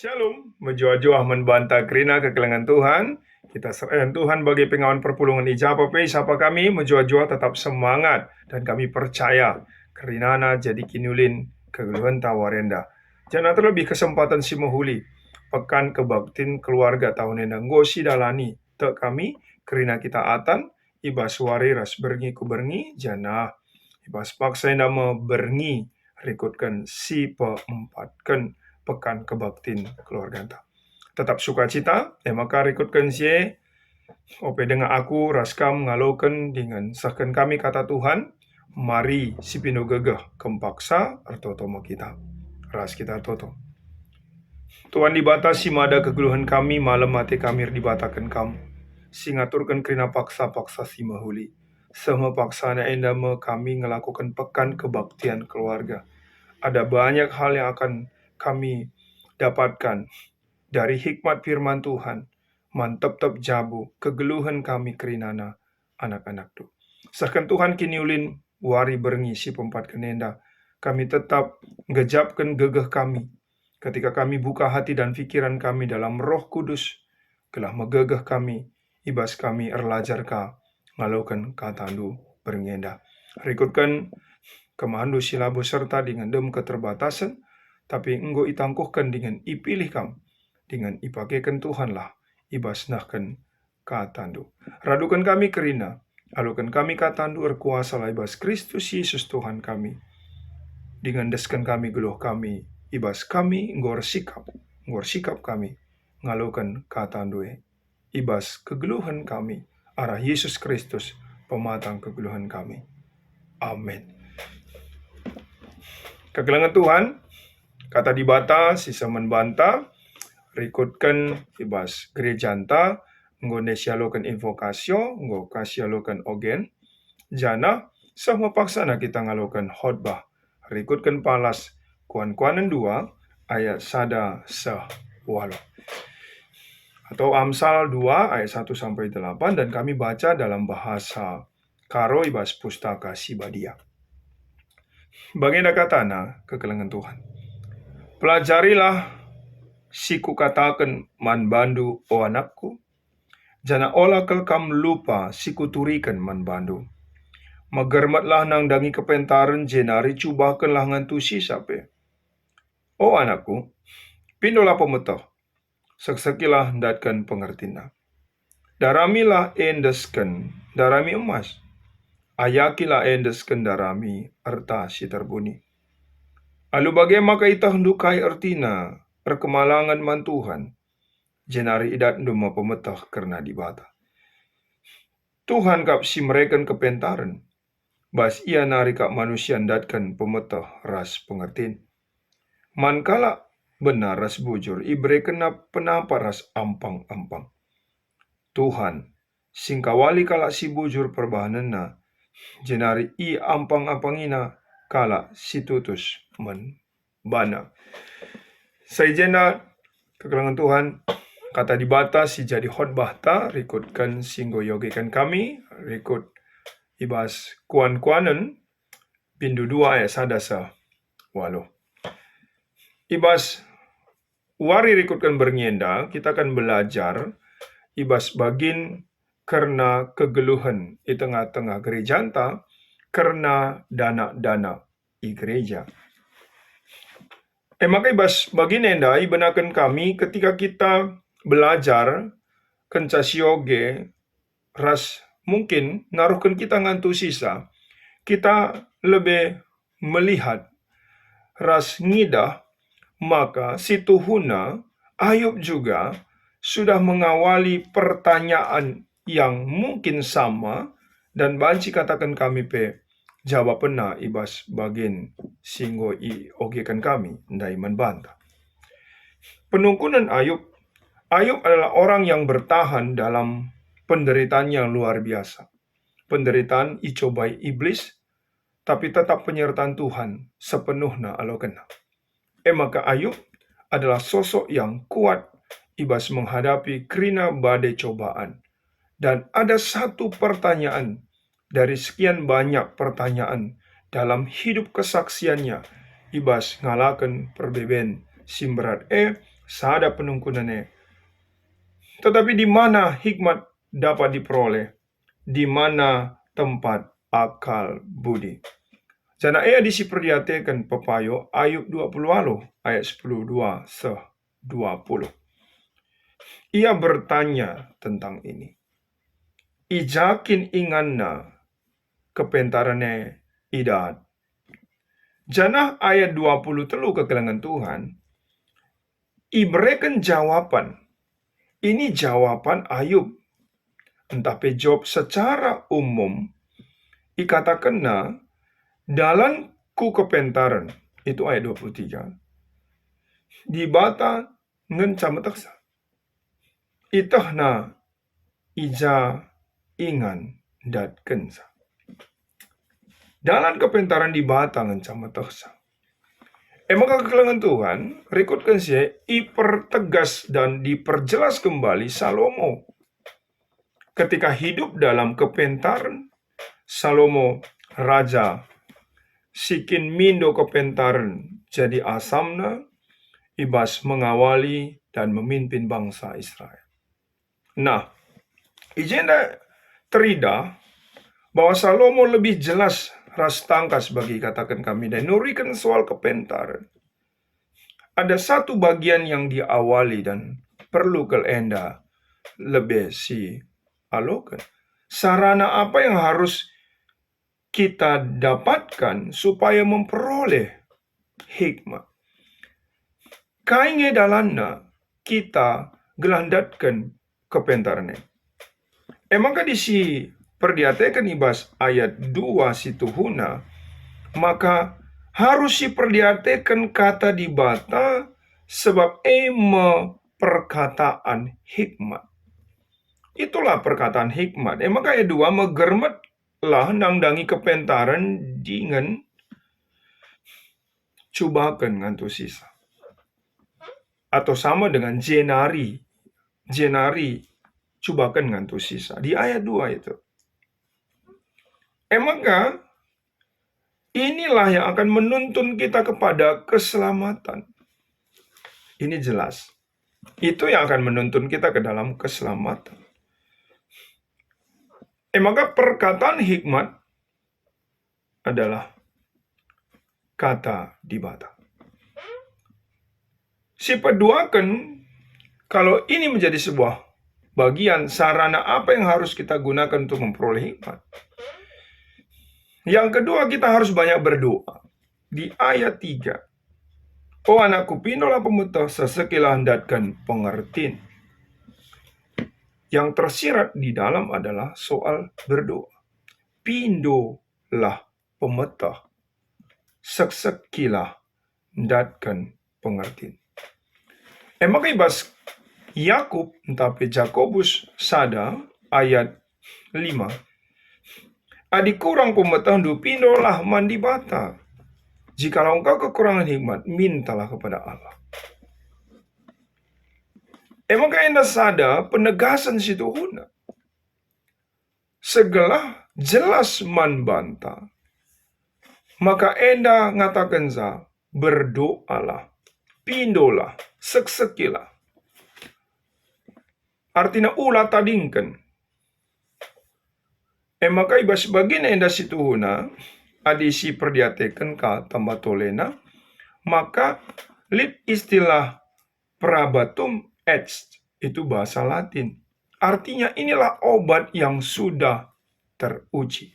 Shalom, menjua-jua membantah kerina kekelengan Tuhan. Kita serahkan Tuhan bagi pengawan perpulungan ijabah sapa kami, menjua-jua tetap semangat. Dan kami percaya, kerinana jadi kinulin kegeluhan tawarenda. Jangan terlebih kesempatan si mahuli, pekan kebaktin keluarga tahun endang gosi dalani. Tek kami, kerina kita atan, ibas wari ras berngi ku berngi, jana. Ibas paksa nama berngi, rikutkan si peempatkan pekan kebaktin keluarga anta. Tetap sukacita, maka ikutkan sie, ope dengan aku raskam ngaloken dengan sahkan kami kata Tuhan, mari si pino gegah kempaksa artotomo kita. Ras kita toto. Tuhan dibatasi mada kegeluhan kami, malam mati kami dibatakan kamu. Singaturkan kerina paksa-paksa si mahuli. Semua paksana endama kami ngelakukan pekan kebaktian keluarga. Ada banyak hal yang akan kami dapatkan dari hikmat firman Tuhan. Mantap-tap jabu, kegeluhan kami kerinana anak-anak tu. Sahkan Tuhan kini ulin wari berngisi pempat kenenda. Kami tetap ngejapkan gegah kami. Ketika kami buka hati dan pikiran kami dalam Roh Kudus, kelah megegah kami, ibas kami erlajar ka, ngalokan katandu berngenda. Rikutkan kemandu silabu serta dengan dem keterbatasan, tapi enggo itangkuhkan dengan ipilih kam, dengan ipakaikan Tuhan lah, ibasnahkan katandu. Radukan kami kerina, alukan kami katandu erkuasa lah ibas Kristus Yesus Tuhan kami. Dengan deskan kami geluh kami, ibas kami ngor sikap kami, ngalukan katandu ibas kegeluhan kami, arah Yesus Kristus, pematang kegeluhan kami. Amin. Kegelangan Tuhan, kata dibata, sisa membanta, rikutkan ibas gereja anta, nggo nesialokan invokasio, nggo kasialokan ogen, jana, sama paksana kita ngalokan khotbah, rikutkan palas, kuan-kuanan 2, ayat sada sah walo. Atau Amsal 2 ayat 1-8, dan kami baca dalam bahasa Karo ibas pustaka Sibadia. Bagaimana katana kekelengan Tuhan. Pelajarilah siku katakan man bandu o anakku, jana olah kelkam lupa siku turikan man bandu. Magermatlah nang dangi kepentaran jenari cubakanlah ngantusi sape. O anakku, pindolah pemetah, seksekilah datkan pengertina. Daramilah endeskan, darami emas. Ayakilah endeskan darami erta si terbuni. Alu bagaimana ita hendukai ertina, erkemalangan man Tuhan, jenari idat nduma pemetah kerna dibata. Tuhan kap si mereken kepentaran, bas ia nari kap manusia datkan pemetah ras pengertin. Mankala benar ras bujur, ibre kena penapa ras ampang-ampang. Tuhan, singkawali kala si bujur perbahanana, jenari i ampang-ampangina kala si tutus men bana. Saijena kegelangan Tuhan, kata dibata si jadi khotbah ta, rikutkan singgo yogekan kami, rikut ibas kuan-kuanen, pindu 2 ayat sadasa walo. Ibas wari rikutkan berngenda, kita akan belajar ibas bagin karena kegeluhan di tengah-tengah gereja anta, karena dana-dana i gereja. Maka ibas baginenda ibenakan kami ketika kita belajar kencasioge ras mungkin naruhkan kita ngantu sisa, kita lebih melihat ras ngidah, maka situhuna Ayub juga sudah mengawali pertanyaan yang mungkin sama, dan banci katakan kami pe jawab pena ibas bagin singgo i ogekan kami ndai membantah. Penungkunan Ayub adalah orang yang bertahan dalam penderitaan yang luar biasa. Penderitaan icobai iblis, tapi tetap penyertaan Tuhan sepenuhnya alokena. Maka Ayub adalah sosok yang kuat ibas menghadapi kerina badai cobaan. Dan ada satu pertanyaan dari sekian banyak pertanyaan dalam hidup kesaksiannya, ibas ngalakan perbeben simberat sada penungkunannya. Tetapi di mana hikmat dapat diperoleh? Di mana tempat akal budi? Jana ia disiperdiatekan pepayo Ayub 20 alo ayat 10 20. Ia bertanya tentang ini. Ijakin inganna kepentarane idat. Jana ayat 20 telu kekelangan Tuhan. Iberikan jawaban. Ini jawaban Ayub. Entah jawab secara umum. Ikatakanna dalam ku kepentaran. Itu ayat 23. Dibata ngencam teksa. Itahna ija ingan dat kensa. Dalam kepentaran dibata ngencam teksa. Maka kekelangan Tuhan, rekodkan saya, dipertegas dan diperjelas kembali Salomo. Ketika hidup dalam kepentaran, Salomo raja, sikin mindo kepentaran, jadi asamna, ibas mengawali dan memimpin bangsa Israel. Nah, ijenda terida bahwa Salomo lebih jelas ras tangkas bagi katakan kami dan nurikan soal kepentaran. Ada satu bagian yang diawali dan perlu kelenda lebih si alokan. Sarana apa yang harus kita dapatkan supaya memperoleh hikmat? Kainge dalanna kita gelandatkan kepentarannya. Emangkah disi perdiatekan ibas ayat 2 situhuna, maka harus si perdiatekan kata dibata sebab perkataan hikmat. Itulah perkataan hikmat. Maka ayat 2 megermet lah nangdangi kepentaran dengan cubakan ngantu sisa. Atau sama dengan jenari cubakan ngantu sisa. Di ayat 2 itu. Maka inilah yang akan menuntun kita kepada keselamatan. Ini jelas. Itu yang akan menuntun kita ke dalam keselamatan. Maka perkataan hikmat adalah kata dibata. Si peduakan, kalau ini menjadi sebuah bagian sarana apa yang harus kita gunakan untuk memperoleh hikmat. Yang kedua, kita harus banyak berdoa. Di ayat 3. Oh anakku, pindolah pemuta sesekilah hendatkan pengertian. Yang tersirat di dalam adalah soal berdoa. Pindolah pemetah sesekilah hendatkan pengertian. Maka ibas Yakub tapi Jakobus sada ayat 5. Adik kurang pemetah du pindolah mandi bata. Jikalau engkau kekurangan hikmat, mintalah kepada Allah. Maka enda sada penegasan situ huna. Segala jelas man banta. Maka enda ngatakan sa, berdoalah, pindolah, seksekilah. Artinya ulah tadingkan. Maka iba sebagian enda situ huna, adisi perdiatekan ka tambah tolena, maka lip istilah prabatum est, itu bahasa Latin. Artinya inilah obat yang sudah teruji.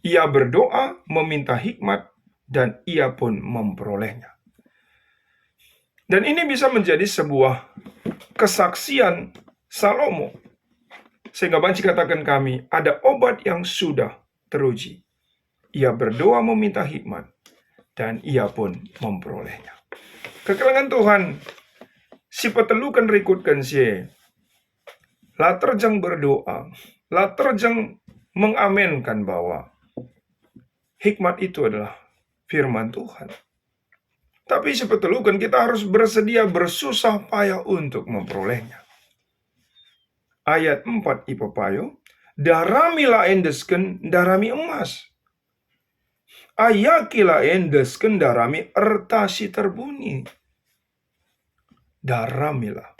Ia berdoa, meminta hikmat, dan ia pun memperolehnya. Dan ini bisa menjadi sebuah kesaksian Salomo. Sehingga banci katakan kami, ada obat yang sudah teruji. Ia berdoa meminta hikmat, dan ia pun memperolehnya. Kekelangan Tuhan, si petelukan rikutkan si, la terjang berdoa, la terjang mengamenkan bahwa hikmat itu adalah firman Tuhan. Tapi si petelukan kita harus bersedia bersusah payah untuk memperolehnya. Ayat 4 ipapayo, darami la endesken darami emas. Ayakila endesken darami ertasi terbunyi. daramilah.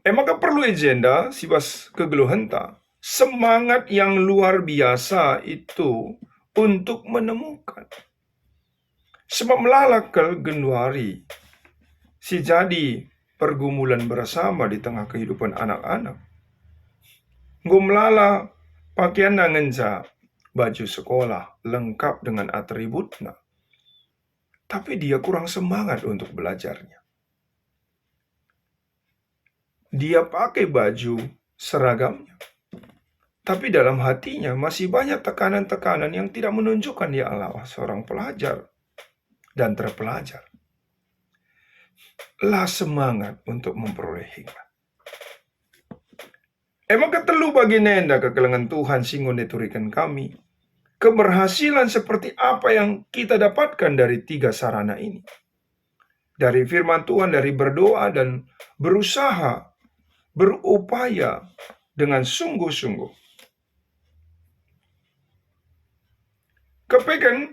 Maka perlu agenda sibas kegeluhan ta. Semangat yang luar biasa itu untuk menemukan. Sebab melalakal genduari si jadi pergumulan bersama di tengah kehidupan anak-anak. Gumlala pakaian nangenja baju sekolah lengkap dengan atributnya. Tapi dia kurang semangat untuk belajarnya. Dia pakai baju seragamnya. Tapi dalam hatinya masih banyak tekanan-tekanan yang tidak menunjukkan dia adalah seorang pelajar dan terpelajar. Lah semangat untuk memperoleh hikmat. Emang ketelu bagi nenda kekelengan Tuhan singon diturikan kami. Keberhasilan seperti apa yang kita dapatkan dari 3 sarana ini. Dari firman Tuhan, dari berdoa dan berusaha, berupaya dengan sungguh-sungguh. Kepekan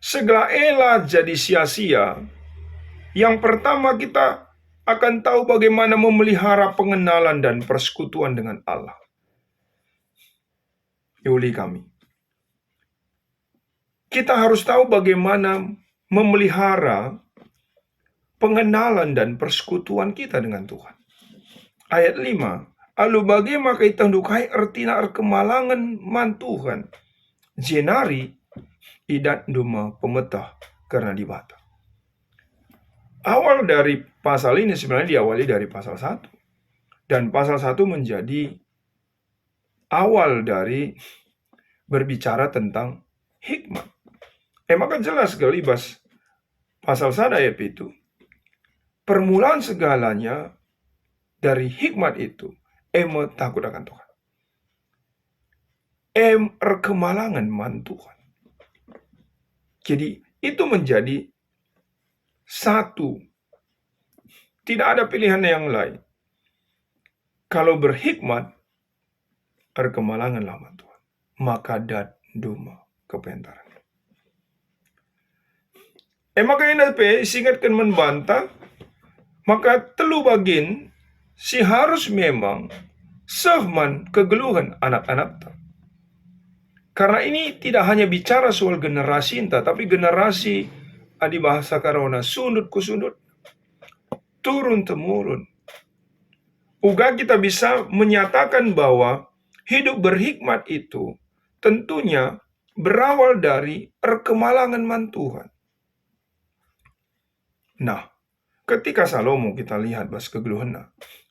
segala ela jadi sia-sia. Yang pertama kita akan tahu bagaimana memelihara pengenalan dan persekutuan dengan Allah. Yuli kami. Kita harus tahu bagaimana memelihara pengenalan dan persekutuan kita dengan Tuhan. Ayat 5. Alu bagaimana kita ndukai ertina kemalangan man Tuhan. Jenari idat duma pemetah karena dibata. Awal dari pasal ini sebenarnya diawali dari pasal 1. Dan pasal 1 menjadi awal dari berbicara tentang hikmat. Maka jelas sekali pasal 1 ayat itu. Permulaan segalanya dari hikmat itu. Takut akan Tuhan. Kemalangan man Tuhan. Jadi itu menjadi satu. Tidak ada pilihan yang lain. Kalau berhikmat, kemalangan man Tuhan. Maka dat duma kepentaran. Maka ini singatkan membantah. Maka telu bagin si harus memang sehman kegeluhan anak-anak. Karena ini tidak hanya bicara soal generasi inta, tapi generasi adi bahasa karona sundut ku sundut, turun temurun. Uga kita bisa menyatakan bahwa hidup berhikmat itu tentunya berawal dari kemalangan man Tuhan. Nah, ketika Salomo kita lihat kegeluhan,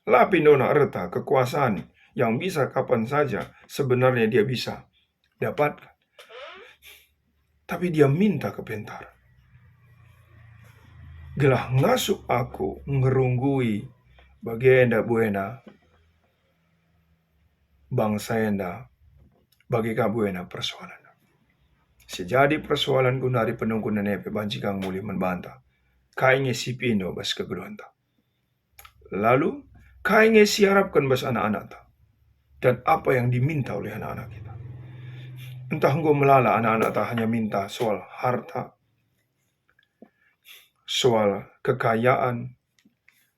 lapindona erta kekuasaan yang bisa kapan saja sebenarnya dia bisa dapatkan. Tapi dia minta kepentaran. Gelah ngasuk aku ngerunggui bagenda buena bangsa enda bagi kabuena persoalan. Sejadi persoalan gunari penunggu nenepe banci kang muli membantah. Kainge si pino bas kegeluhan ta. Lalu kainge si harapkan bas anak-anak ta. Dan apa yang diminta oleh anak-anak kita. Entah engkau melala anak-anak tak hanya minta soal harta, soal kekayaan,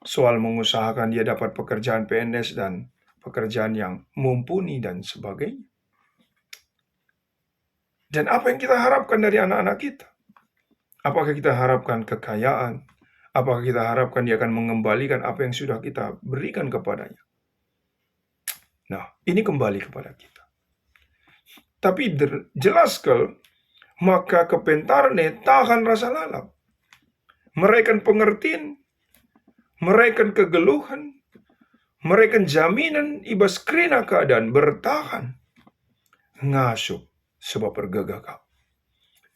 soal mengusahakan dia dapat pekerjaan PNS dan pekerjaan yang mumpuni dan sebagainya. Dan apa yang kita harapkan dari anak-anak kita? Apakah kita harapkan kekayaan? Apakah kita harapkan dia akan mengembalikan apa yang sudah kita berikan kepadanya? Nah, ini kembali kepada kita. Tapi jelas maka kepentaran tahan rasa lalap. Mereka pengertian, mereka kegeluhan, mereka jaminan ibas krina keadaan bertahan. Ngasup sebab bergagak.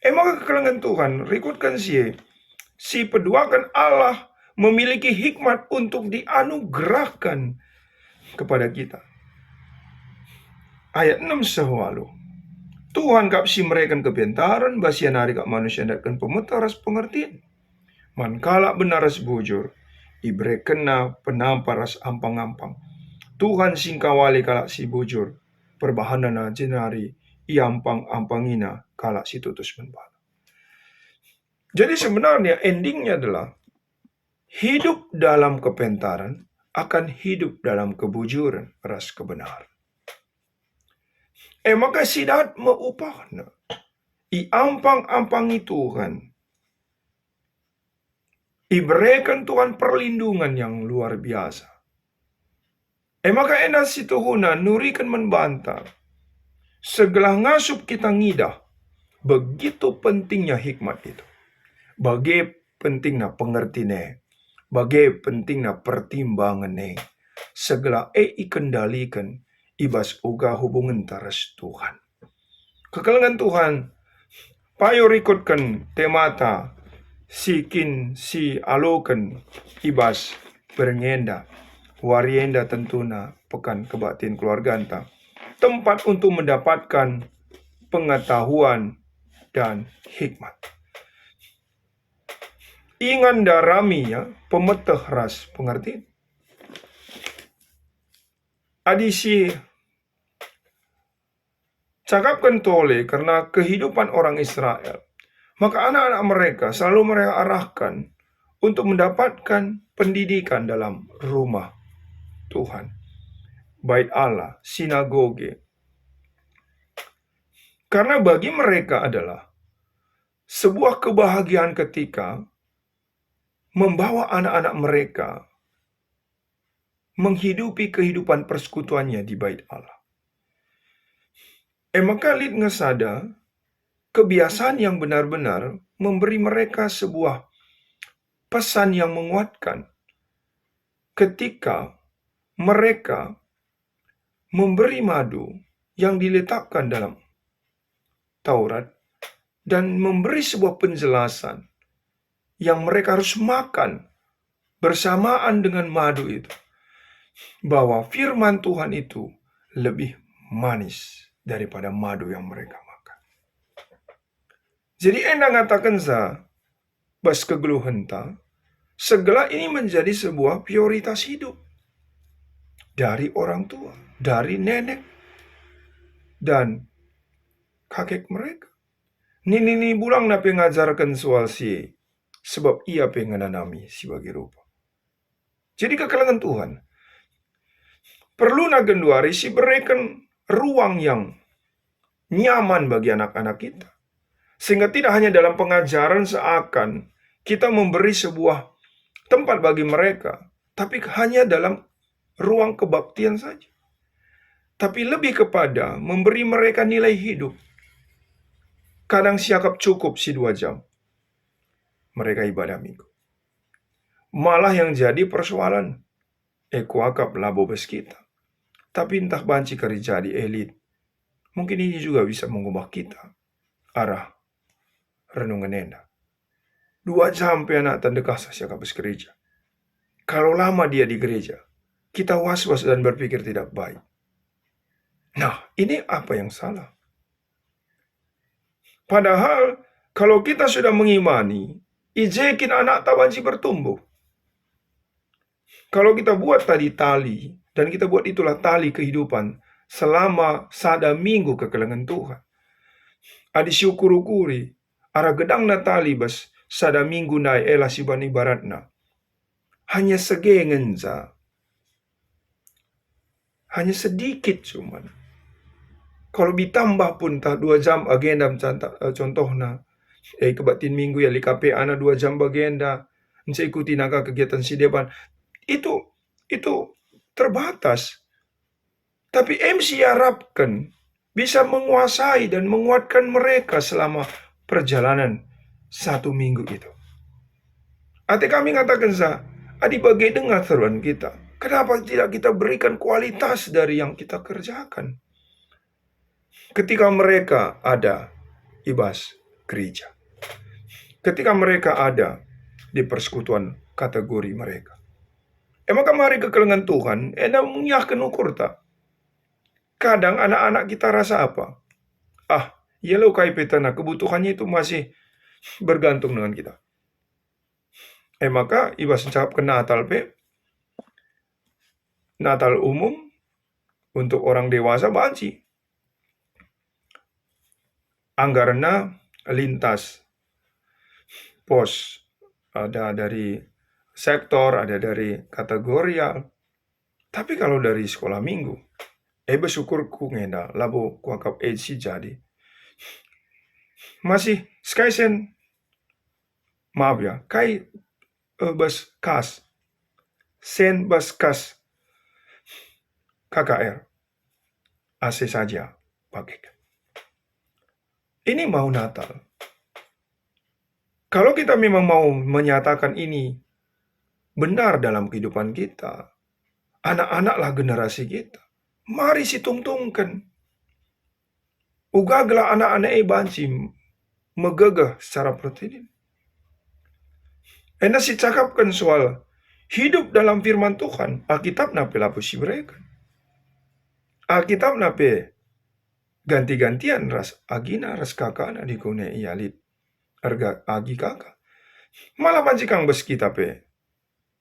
Maka kekelangan Tuhan, rikutkan si peduakan Allah memiliki hikmat untuk dianugerahkan kepada kita. Ayat 6 sewalu. Tuhan kapsi mereka kepentaran, basian hari kap manusia datkan pemetaras pengertian. Mankala benaras bujur, ibre kena penamparas ampang-ampang. Tuhan singkawali kalak si bujur, perbahanana jenari iampang-ampangina kalak si tutus menbala. Jadi sebenarnya endingnya adalah hidup dalam kepentaran akan hidup dalam kebujuran ras kebenaran. Maka sidat meupahna. Iampang-ampangi Tuhan. Iberikan Tuhan perlindungan yang luar biasa. Maka enak si Tuhuna nurikan membantah. Segala ngasup kita ngidah. Begitu pentingnya hikmat itu. Bagi pentingnya pengertian. Bagi pentingnya pertimbangan. Segala ikendalikan. Ibas uga hubungan taras Tuhan. Kekalangan Tuhan. Payo rikutkan temata. Si alokan. Ibas berngenda. Warienda tentuna pekan kebaktian keluarga anta. Tempat untuk mendapatkan pengetahuan dan hikmat. Ingan darami ya, pemeteh ras pengertian. Adisi cakapkan tole karena kehidupan orang Israel. Maka anak-anak mereka selalu mereka arahkan untuk mendapatkan pendidikan dalam rumah Tuhan. Bait Allah, sinagoge. Karena bagi mereka adalah sebuah kebahagiaan ketika membawa anak-anak mereka menghidupi kehidupan persekutuannya di bait Allah. Maka lid ngesada kebiasaan yang benar-benar memberi mereka sebuah pesan yang menguatkan ketika mereka memberi madu yang diletakkan dalam Taurat dan memberi sebuah penjelasan yang mereka harus makan bersamaan dengan madu itu. Bahwa firman Tuhan itu lebih manis daripada madu yang mereka makan. Jadi enda ngatakan bas kegeluhan ta, segala ini menjadi sebuah prioritas hidup dari orang tua, dari nenek dan kakek mereka. Nini bulang na pengajarkan soal si, sebab ia pengenanami si bagi rupa. Jadi kekalangan Tuhan perlu nagenduari si berikan ruang yang nyaman bagi anak-anak kita. Sehingga tidak hanya dalam pengajaran seakan kita memberi sebuah tempat bagi mereka, tapi hanya dalam ruang kebaktian saja. Tapi lebih kepada memberi mereka nilai hidup. Kadang siakap cukup si 2 jam. Mereka ibadah minggu. Malah yang jadi persoalan, kuakap labo bes kita. Tapi entah banci kari jadi elit. Mungkin ini juga bisa mengubah kita. Arah renungan enda. 2 jam anak tandekah siakap bes gereja. Kalau lama dia di gereja, kita was-was dan berpikir tidak baik. Nah, ini apa yang salah? Padahal kalau kita sudah mengimani, ijekin anak tabanci bertumbuh. Kalau kita buat tadi tali, dan kita buat itulah tali kehidupan selama sada minggu kekelangan Tuhan. Adi syukur-ukuri, ara gedang na tali bas sada minggu na ela siban ibaratna. Hanya segengen za. Hanya sedikit cuman. Kalau ditambah pun tak 2 jam agenda contohna. Kebatin minggu ya likape ana 2 jam agenda. Saya ikuti naga kegiatan si depan. Itu terbatas. Tapi MC harapkan bisa menguasai dan menguatkan mereka selama perjalanan 1 minggu itu. Ati kami ngatakan adi bagai dengar seruan kita. Kenapa tidak kita berikan kualitas dari yang kita kerjakan? Ketika mereka ada ibas gereja. Ketika mereka ada di persekutuan kategori mereka. Maka mari kekelengan Tuhan, menyahkan ukur tak. Kadang anak-anak kita rasa apa? Yellow kai petana, kebutuhannya itu masih bergantung dengan kita. Maka ibas cakap ke Natal Natal umum untuk orang dewasa banci. Anggarannya lintas pos ada dari sektor, ada dari kategorial. Tapi kalau dari sekolah minggu, bersyukur ku ngenda labo kuakap si jadi. Masih Skysen, maaf ya, kai bas kas, sen bas kas, KKR, AC saja pakai. Ini mau Natal. Kalau kita memang mau menyatakan ini benar dalam kehidupan kita, anak-anaklah generasi kita. Mari si tungtungkan. Ugaglah anak-anak banci megagah secara pertinin. Enda si cakapkan soal hidup dalam firman Tuhan. Alkitab nape lapusi mereka. Alkitab nape ganti-gantian ras agina ras kakana di kone ialit. Arga agi kakak. Malah mancikang bes kita pe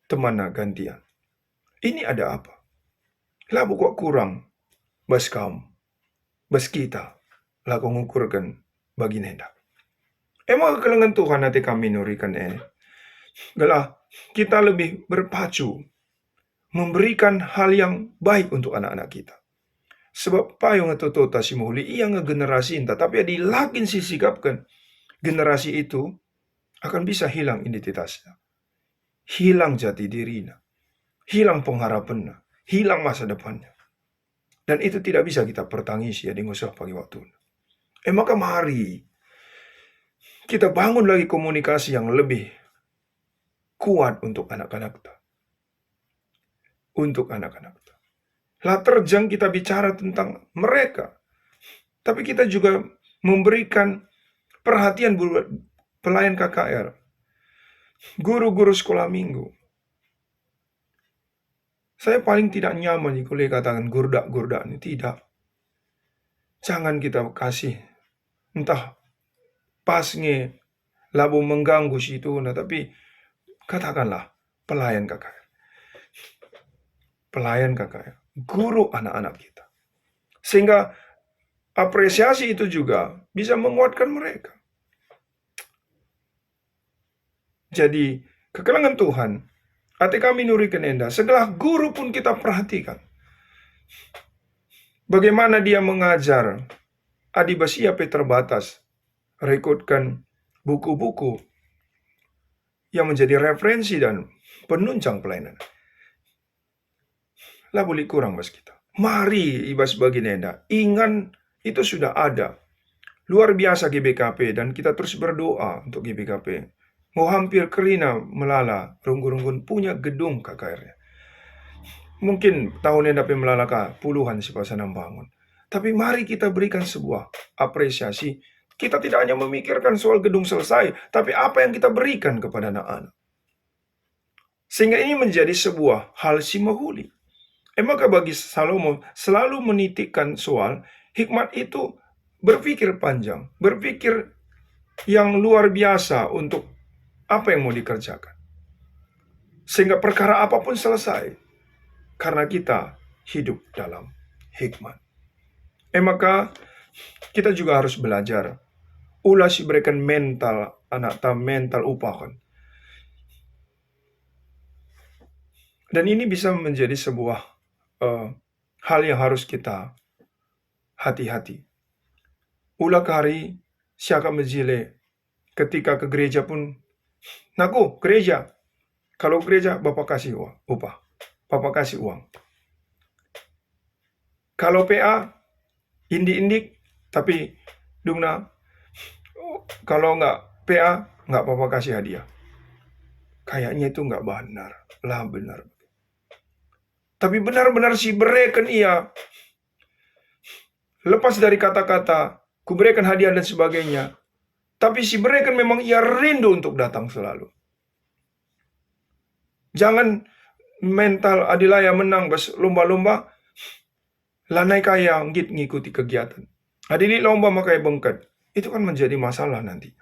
temana gantian. Ini ada apa? Labu kok kurang bas kamu, bas kita, laku ngukurkan bagi nenda. Emang kelengan Tuhan nanti kami nurikan Galah kita lebih berpacu memberikan hal yang baik untuk anak-anak kita. Sebab payung atau tota si muhli ia ngegenerasi tapi di lagin si sikapkan generasi itu akan bisa hilang identitasnya. Hilang jati dirinya. Hilang pengharapannya. Hilang masa depannya. Dan itu tidak bisa kita pertangisi di ngusah pagi waktu. Maka mari kita bangun lagi komunikasi yang lebih kuat untuk anak-anak kita. Untuk anak-anak kita. Lah terjang kita bicara tentang mereka. Tapi kita juga memberikan perhatian buat pelayan KKR. Guru-guru sekolah minggu. Saya paling tidak nyaman nih kalau katakan gurdak-gurdak ini. Tidak. Jangan kita kasih entah pas labu mengganggu situ, tapi katakanlah pelayan KKR. Pelayan KKR. Guru anak-anak kita. Sehingga apresiasi itu juga bisa menguatkan mereka. Jadi kekelangan Tuhan, hati kami nurikan enda, segala guru pun kita perhatikan. Bagaimana dia mengajar, adibasia terbatas, rekodkan buku-buku yang menjadi referensi dan penunjang pelayanan. Lah boleh kurang mas kita. Mari ibas bagi nenda, ingan itu sudah ada. Luar biasa GBKP dan kita terus berdoa untuk GBKP. Mau hampir kerina melala, runggun-runggun punya gedung KKR-nya. Mungkin tahun yang dapat melalaka puluhan si pasangan bangun. Tapi mari kita berikan sebuah apresiasi. Kita tidak hanya memikirkan soal gedung selesai, tapi apa yang kita berikan kepada anak-anak. Sehingga ini menjadi sebuah hal simahuli. Maka bagi Salomo selalu menitikkan soal hikmat itu berpikir panjang, berpikir yang luar biasa untuk apa yang mau dikerjakan. Sehingga perkara apapun selesai. Karena kita hidup dalam hikmat. Maka kita juga harus belajar. Ulah si berikan mental, anak ta mental upahan. Dan ini bisa menjadi sebuah hal yang harus kita hati-hati. Ulah kari siaka menjile ketika ke gereja pun, naku gereja. Kalau gereja Bapak kasih upah. Bapak kasih uang. Kalau PA indik-indik tapi dungna kalau nggak PA nggak Bapak kasih hadiah. Kayaknya itu nggak benar. Lah benar. Tapi benar-benar si berikan ia. Lepas dari kata-kata, ku berikan hadiah dan sebagainya. Tapi si berikan memang ia rindu untuk datang selalu. Jangan mental adilaya menang bas lomba-lomba. Lanai kaya ngikuti kegiatan. Adili lomba makai bengket. Itu kan menjadi masalah nanti.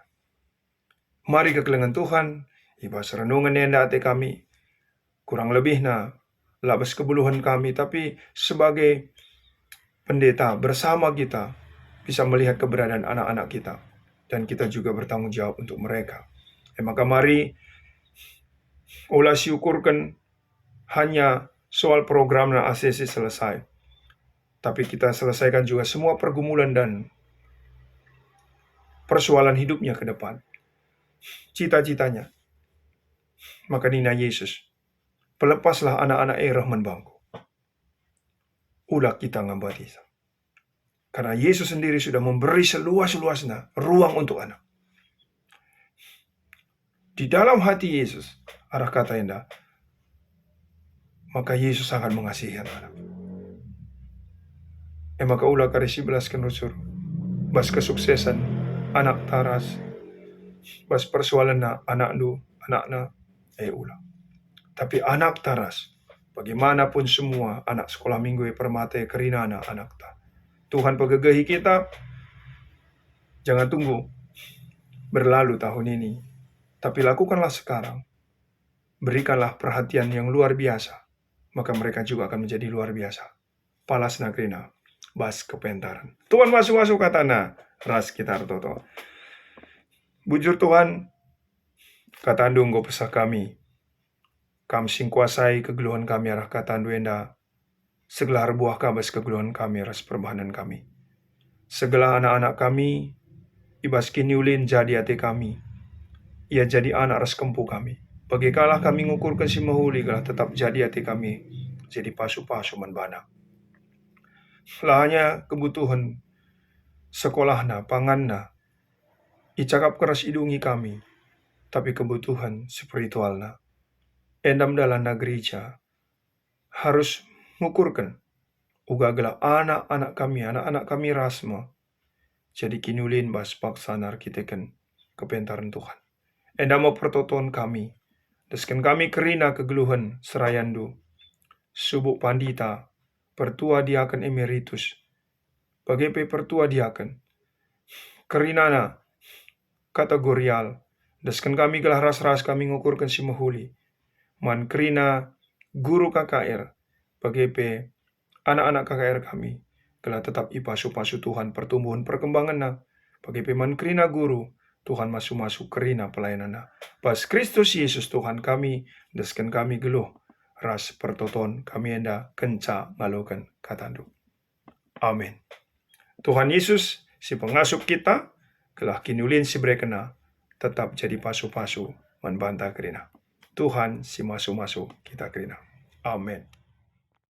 Mari kekelengan Tuhan. Ibas renungan yang hati kami. Kurang lebih labas kebuluhan kami. Tapi sebagai pendeta bersama kita. Bisa melihat keberadaan anak-anak kita. Dan kita juga bertanggung jawab untuk mereka. Maka mari ulah syukurkan hanya soal program na ACC selesai. Tapi kita selesaikan juga semua pergumulan dan persoalan hidupnya ke depan. Cita-citanya. Maka Nina Yesus, pelepaslah anak-anak Rahman bangku. Ulah kita ngabati. Karena Yesus sendiri sudah memberi seluas-luasnya ruang untuk anak. Di dalam hati Yesus, arah kata indah, maka Yesus sangat mengasihi anak-anak. Maka ulah karisi belaskan rusur, bas kesuksesan anak taras, bas persoalan na anak lu, anak na, ulah. Tapi anak taras, bagaimanapun semua anak sekolah minggu permata kerinana anak ta. Tuhan pegegahi kita, jangan tunggu berlalu tahun ini, tapi lakukanlah sekarang. Berikanlah perhatian yang luar biasa, maka mereka juga akan menjadi luar biasa. Palas nakrina, bas kepentaran. Tuhan masuk-masuk katana, ras kitar toto. Bujur Tuhan, kata andung go pesah kami. Kam sing kuasai kegeluhan kami arah kata anduenda. Segelar buah kabas kegeluhan kami ras perbahanan kami. Segala anak-anak kami, ibas kini ulin jadi hati kami. Ia jadi anak ras kempu kami. Bagikalah kami ngukurkan si mahuli kalah tetap jadi hati kami. Jadi pasu-pasu manbana. Lahanya kebutuhan sekolahna, panganna, icakap keras idungi kami. Tapi kebutuhan spiritualna. Endam dalam gereja harus ngukurkan. Uga gala anak-anak kami rasma. Jadi kinulin bas paksan arkiteken kepentaran Tuhan. Endam mau pertoton kami. Desken kami kerina kegeluhan serayandu. Subuk pandita. Pertua diaken emeritus. Bagai pertua diaken. Kerinana kategorial. Desken kami gelah ras-ras kami ngukurkan si mahuli. Man kerina guru KKR. Bagai anak-anak KKR kami. Gelah tetap ipasu-pasu Tuhan pertumbuhan perkembangan na. Bagai man kerina guru. Tuhan masuk-masuk kerina pelayanan na. Pas Kristus Yesus Tuhan kami. Desken kami geluh. Ras pertoton kami enda kenca ngalokan katandu. Amin. Tuhan Yesus si pengasup kita. Gelah kinulin si brekena. Tetap jadi pasu-pasu manbanta kerina. Tuhan si masuk-masuk kita kerina. Amin.